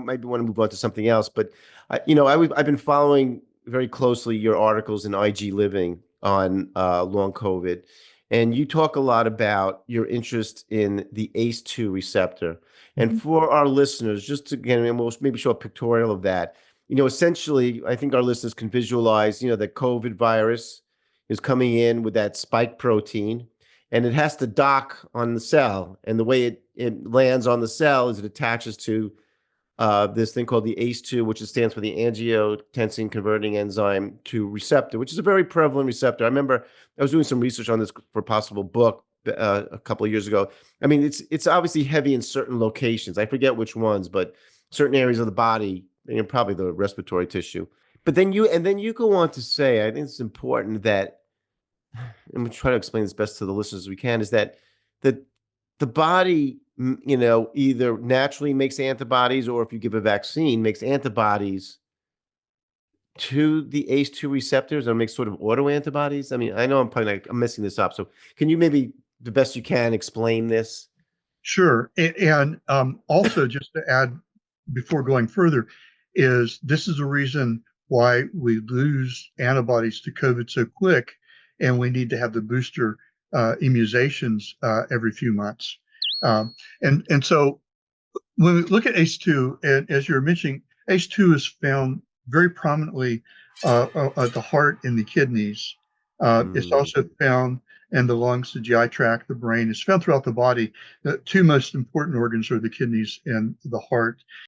maybe want to move on to something else, but I've been following very closely your articles in IG Living on long COVID, and you talk a lot about your interest in the ACE2 receptor. And Mhm. for our listeners, just to, again, and we'll maybe show a pictorial of that. Essentially, I think our listeners can visualize, the COVID virus is coming in with that spike protein, and it has to dock on the cell. And the way it lands on the cell is it attaches to this thing called the ACE2, which stands for the angiotensin converting enzyme to receptor, which is a very prevalent receptor. I remember I was doing some research on this for a possible book a couple of years ago. I mean, it's obviously heavy in certain locations. I forget which ones, but certain areas of the body, probably the respiratory tissue. But then you go on to say, I think it's important that, and we try to explain this best to the listeners as we can, is that the the body, either naturally makes antibodies, or if you give a vaccine, makes antibodies to the ACE2 receptors, or makes sort of autoantibodies. I mean, I know I'm messing this up. So can you maybe, the best you can, explain this? Sure. And also, just to add before going further, is this is the reason why we lose antibodies to COVID so quick, and we need to have the booster immunizations every few months. And so when we look at ACE2, and as you were mentioning, ACE2 is found very prominently at the heart and the kidneys. It's Mm, also found in the lungs, the GI tract, the brain. It's found throughout the body. The two most important organs are the kidneys and the heart.